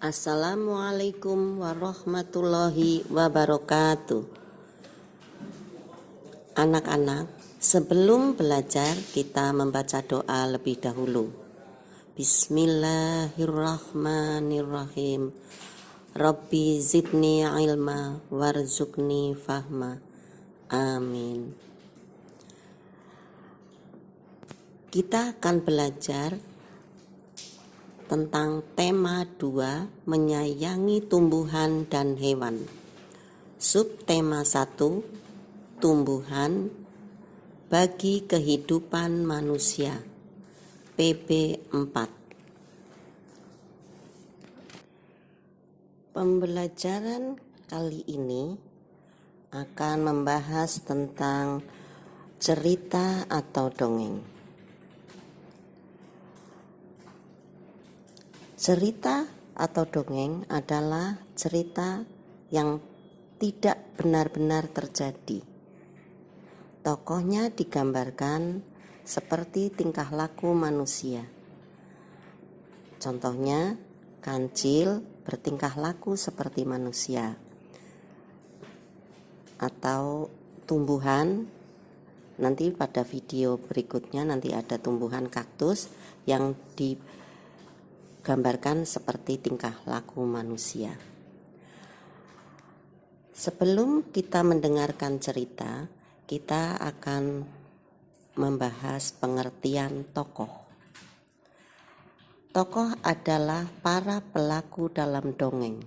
Assalamualaikum warahmatullahi wabarakatuh. Anak-anak, sebelum belajar kita membaca doa lebih dahulu. Bismillahirrahmanirrahim. Rabbi zidni ilma warzuqni fahma. Amin. Kita akan belajar tentang tema 2, menyayangi tumbuhan dan hewan. Subtema 1, tumbuhan bagi kehidupan manusia. PB 4. Pembelajaran kali ini akan membahas tentang cerita atau dongeng. Cerita atau dongeng adalah cerita yang tidak benar-benar terjadi. Tokohnya digambarkan seperti tingkah laku manusia. Contohnya, kancil bertingkah laku seperti manusia. Atau tumbuhan, nanti pada video berikutnya nanti ada tumbuhan kaktus yang digambarkan seperti tingkah laku manusia. Sebelum kita mendengarkan cerita, kita akan membahas pengertian tokoh. Tokoh adalah para pelaku dalam dongeng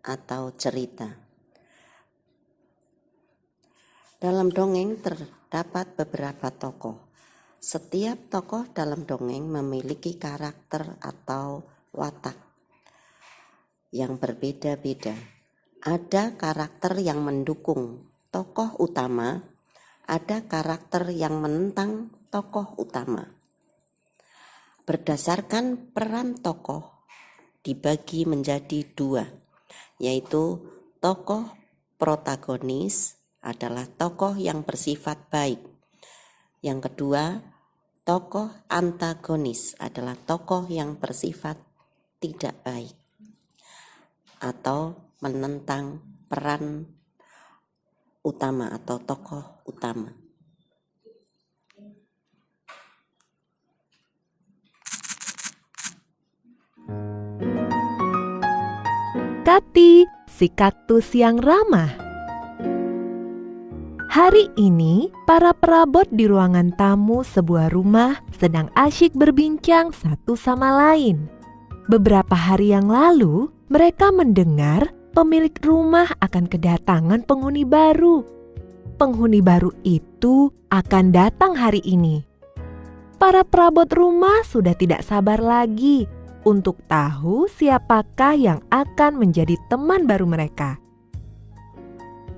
atau cerita. Dalam dongeng terdapat beberapa tokoh. Setiap tokoh dalam dongeng memiliki karakter atau watak yang berbeda-beda. Ada karakter yang mendukung tokoh utama, ada karakter yang menentang tokoh utama. Berdasarkan peran tokoh dibagi menjadi 2, yaitu tokoh protagonis adalah tokoh yang bersifat baik. Yang kedua, tokoh antagonis adalah tokoh yang bersifat tidak baik atau menentang peran utama atau tokoh utama. Kati, si kaktus yang ramah. Hari ini, para perabot di ruangan tamu sebuah rumah sedang asyik berbincang satu sama lain. Beberapa hari yang lalu, mereka mendengar pemilik rumah akan kedatangan penghuni baru. Penghuni baru itu akan datang hari ini. Para perabot rumah sudah tidak sabar lagi untuk tahu siapakah yang akan menjadi teman baru mereka.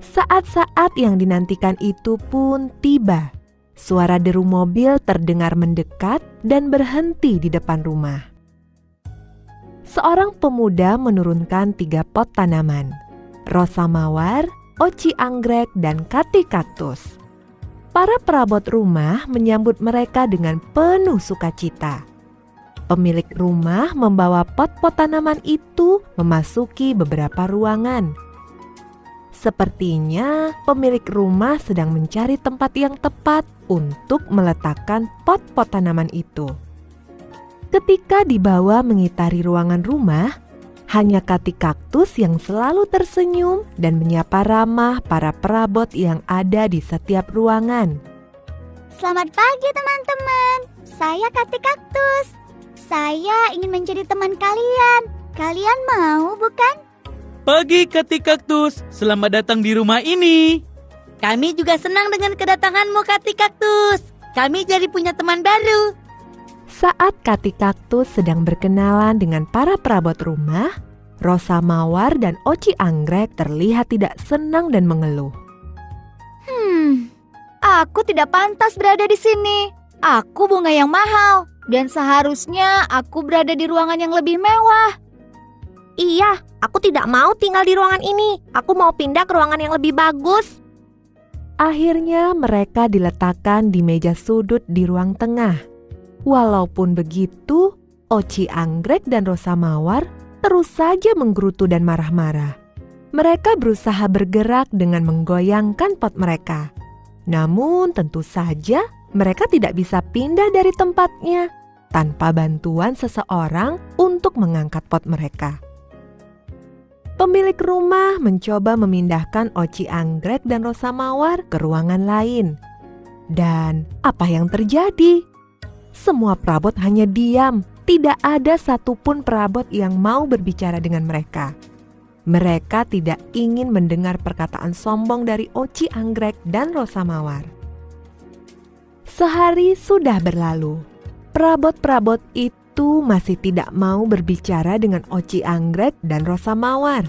Saat-saat yang dinantikan itu pun tiba. Suara deru mobil terdengar mendekat dan berhenti di depan rumah. Seorang pemuda menurunkan 3 pot tanaman, rosa mawar, oci anggrek, dan kati kaktus. Para perabot rumah menyambut mereka dengan penuh sukacita. Pemilik rumah membawa pot-pot tanaman itu memasuki beberapa ruangan. Sepertinya pemilik rumah sedang mencari tempat yang tepat untuk meletakkan pot-pot tanaman itu. Ketika dibawa mengitari ruangan rumah, hanya kati kaktus yang selalu tersenyum dan menyapa ramah para perabot yang ada di setiap ruangan. Selamat pagi teman-teman, saya kati kaktus. Saya ingin menjadi teman kalian. Kalian mau bukan? Pagi Kati Kaktus, selamat datang di rumah ini. Kami juga senang dengan kedatanganmu Kati Kaktus. Kami jadi punya teman baru. Saat kati kaktus sedang berkenalan dengan para perabot rumah, rosa mawar dan oci anggrek terlihat tidak senang dan mengeluh. Aku tidak pantas berada di sini. Aku bunga yang mahal dan seharusnya aku berada di ruangan yang lebih mewah. Iya, aku tidak mau tinggal di ruangan ini. Aku mau pindah ke ruangan yang lebih bagus. Akhirnya mereka diletakkan di meja sudut di ruang tengah. Walaupun begitu, oci anggrek dan rosa mawar terus saja menggerutu dan marah-marah. Mereka berusaha bergerak dengan menggoyangkan pot mereka. Namun tentu saja mereka tidak bisa pindah dari tempatnya tanpa bantuan seseorang untuk mengangkat pot mereka. Pemilik rumah mencoba memindahkan Oci Anggrek dan Rosa Mawar ke ruangan lain. Dan apa yang terjadi? Semua perabot hanya diam. Tidak ada satupun perabot yang mau berbicara dengan mereka. Mereka tidak ingin mendengar perkataan sombong dari Oci Anggrek dan Rosa Mawar. Sehari sudah berlalu. Perabot-perabot itu masih tidak mau berbicara dengan Oci Anggrek dan Rosa Mawar.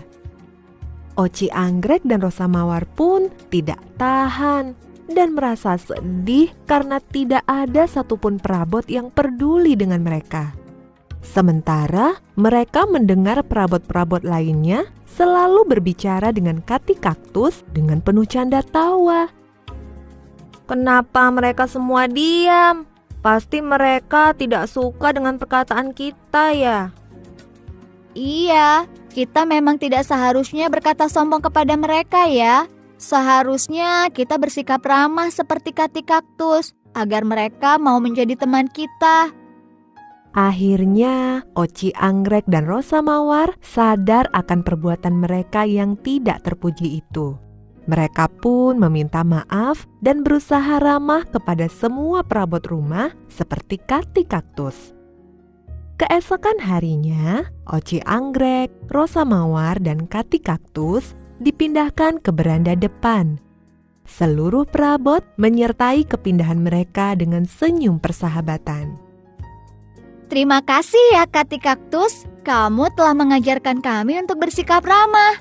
Oci Anggrek dan Rosa Mawar pun tidak tahan dan merasa sedih karena tidak ada satupun perabot yang peduli dengan mereka. Sementara mereka mendengar perabot-perabot lainnya selalu berbicara dengan Kati Kaktus dengan penuh canda tawa. Kenapa mereka semua diam? Pasti mereka tidak suka dengan perkataan kita ya. Iya, kita memang tidak seharusnya berkata sombong kepada mereka ya. Seharusnya kita bersikap ramah seperti Kati Kaktus agar mereka mau menjadi teman kita. Akhirnya, Oci Anggrek dan Rosa Mawar sadar akan perbuatan mereka yang tidak terpuji itu. Mereka pun meminta maaf dan berusaha ramah kepada semua perabot rumah seperti Kati Kaktus. Keesokan harinya, Oci Anggrek, Rosa Mawar, dan Kati Kaktus dipindahkan ke beranda depan. Seluruh perabot menyertai kepindahan mereka dengan senyum persahabatan. Terima kasih ya Kati Kaktus, kamu telah mengajarkan kami untuk bersikap ramah.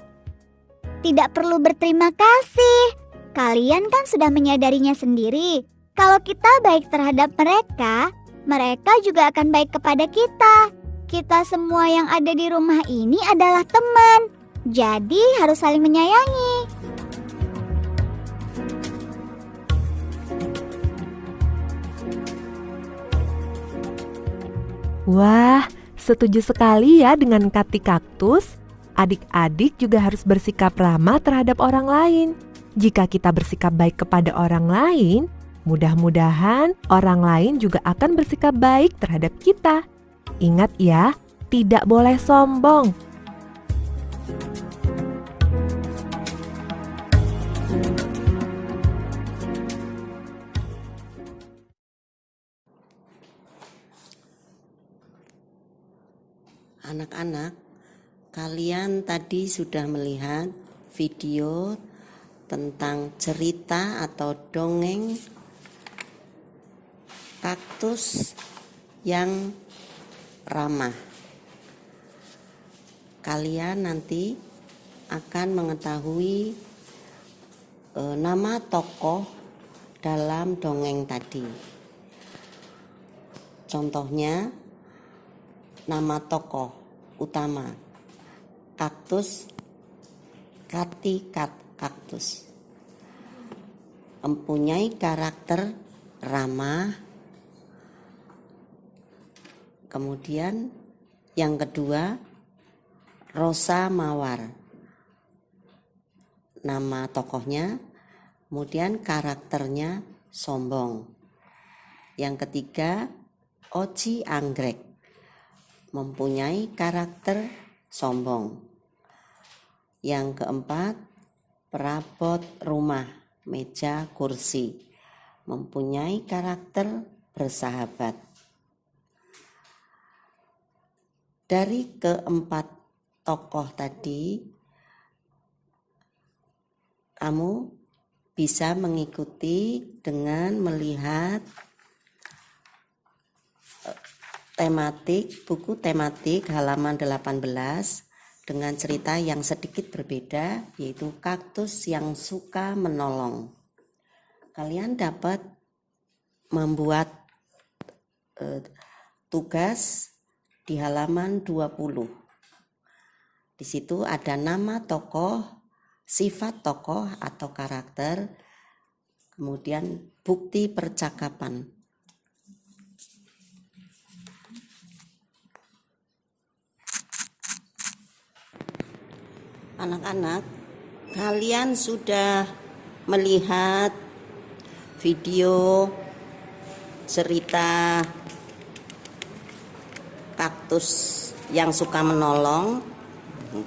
Tidak perlu berterima kasih. Kalian kan sudah menyadarinya sendiri. Kalau kita baik terhadap mereka, mereka juga akan baik kepada kita. Kita semua yang ada di rumah ini adalah teman. Jadi harus saling menyayangi. Wah, setuju sekali ya dengan Kati Kaktus. Adik-adik juga harus bersikap ramah terhadap orang lain. Jika kita bersikap baik kepada orang lain, mudah-mudahan orang lain juga akan bersikap baik terhadap kita. Ingat ya, tidak boleh sombong. Anak-anak, kalian tadi sudah melihat video tentang cerita atau dongeng kaktus yang ramah. Kalian nanti akan mengetahui nama tokoh dalam dongeng tadi. Contohnya, nama tokoh utama kaktus Kati Kaktus, mempunyai karakter ramah. Kemudian yang kedua, Rosa Mawar, nama tokohnya, kemudian karakternya sombong. Yang ketiga, Oci Anggrek, mempunyai karakter sombong. Yang keempat, perabot rumah, meja, kursi, mempunyai karakter bersahabat. Dari keempat tokoh tadi, kamu bisa mengikuti dengan melihat buku tematik halaman 18 dengan cerita yang sedikit berbeda, yaitu kaktus yang suka menolong. Kalian dapat membuat tugas di halaman 20. Di situ ada nama tokoh, sifat tokoh atau karakter, kemudian bukti percakapan. Anak-anak, kalian sudah melihat video cerita kaktus yang suka menolong.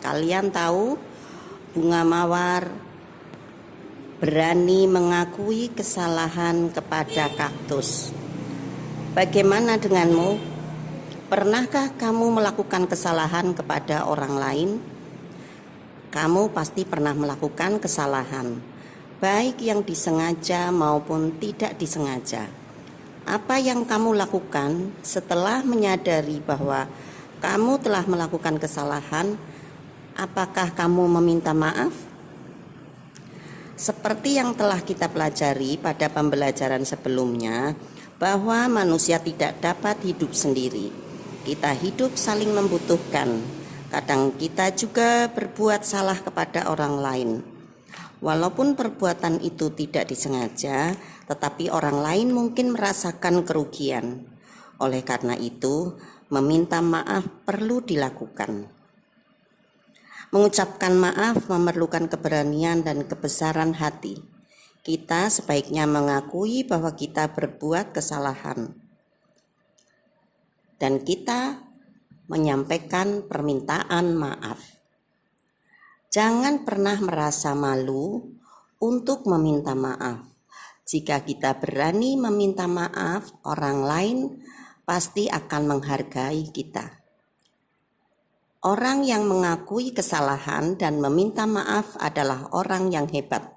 Kalian tahu bunga mawar berani mengakui kesalahan kepada kaktus. Bagaimana denganmu? Pernahkah kamu melakukan kesalahan kepada orang lain? Kamu pasti pernah melakukan kesalahan, baik yang disengaja maupun tidak disengaja. Apa yang kamu lakukan setelah menyadari bahwa kamu telah melakukan kesalahan? Apakah kamu meminta maaf? Seperti yang telah kita pelajari pada pembelajaran sebelumnya, bahwa manusia tidak dapat hidup sendiri. Kita hidup saling membutuhkan. Kadang kita juga berbuat salah kepada orang lain. Walaupun perbuatan itu tidak disengaja, tetapi orang lain mungkin merasakan kerugian. Oleh karena itu, meminta maaf perlu dilakukan. Mengucapkan maaf memerlukan keberanian dan kebesaran hati. Kita sebaiknya mengakui bahwa kita berbuat kesalahan. Dan kita menyampaikan permintaan maaf. Jangan pernah merasa malu untuk meminta maaf. Jika kita berani meminta maaf, orang lain pasti akan menghargai kita. Orang yang mengakui kesalahan dan meminta maaf adalah orang yang hebat.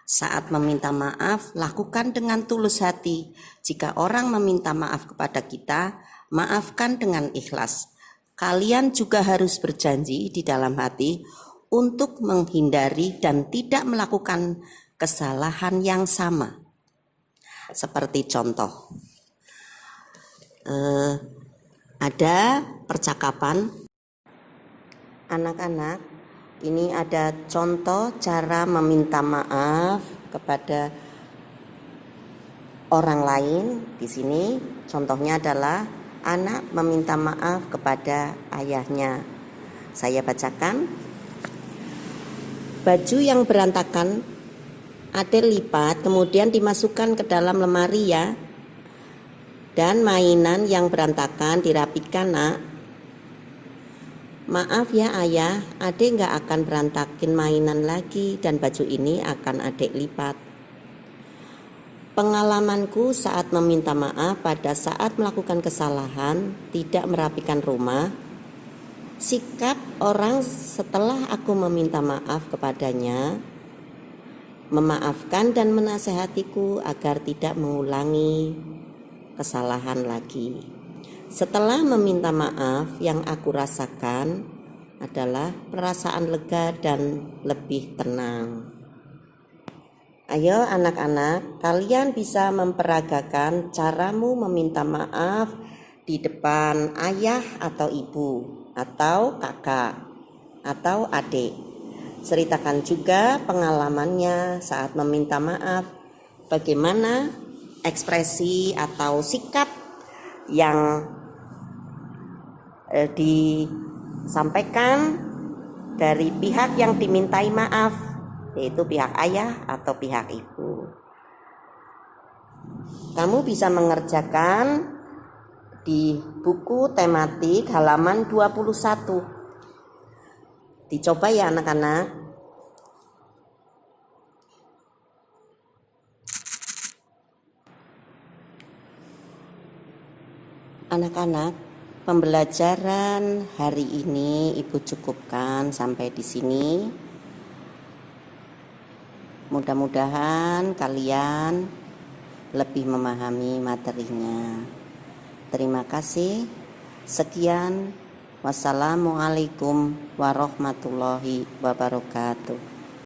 Saat meminta maaf, lakukan dengan tulus hati. Jika orang meminta maaf kepada kita, maafkan dengan ikhlas. Kalian juga harus berjanji di dalam hati untuk menghindari dan tidak melakukan kesalahan yang sama. Seperti contoh, ada percakapan. Anak-anak, ini ada contoh cara meminta maaf kepada orang lain. Di sini contohnya adalah anak meminta maaf kepada ayahnya. Saya bacakan. Baju yang berantakan Adek lipat kemudian dimasukkan ke dalam lemari ya. Dan mainan yang berantakan dirapikan nak. Maaf ya ayah, adek gak akan berantakin mainan lagi dan baju ini akan adek lipat. Pengalamanku saat meminta maaf pada saat melakukan kesalahan, tidak merapikan rumah. Sikap orang setelah aku meminta maaf kepadanya, memaafkan dan menasehatiku agar tidak mengulangi kesalahan lagi. Setelah meminta maaf, yang aku rasakan adalah perasaan lega dan lebih tenang. Ayo anak-anak, kalian bisa memperagakan caramu meminta maaf di depan ayah atau ibu, atau kakak, atau adik. Ceritakan juga pengalamannya saat meminta maaf, bagaimana ekspresi atau sikap yang disampaikan dari pihak yang dimintai maaf, yaitu pihak ayah atau pihak ibu. Kamu bisa mengerjakan di buku tematik halaman 21. Dicoba ya anak-anak. Anak-anak, pembelajaran hari ini Ibu cukupkan sampai di sini. Mudah-mudahan kalian lebih memahami materinya. Terima kasih. Sekian. Wassalamualaikum warahmatullahi wabarakatuh.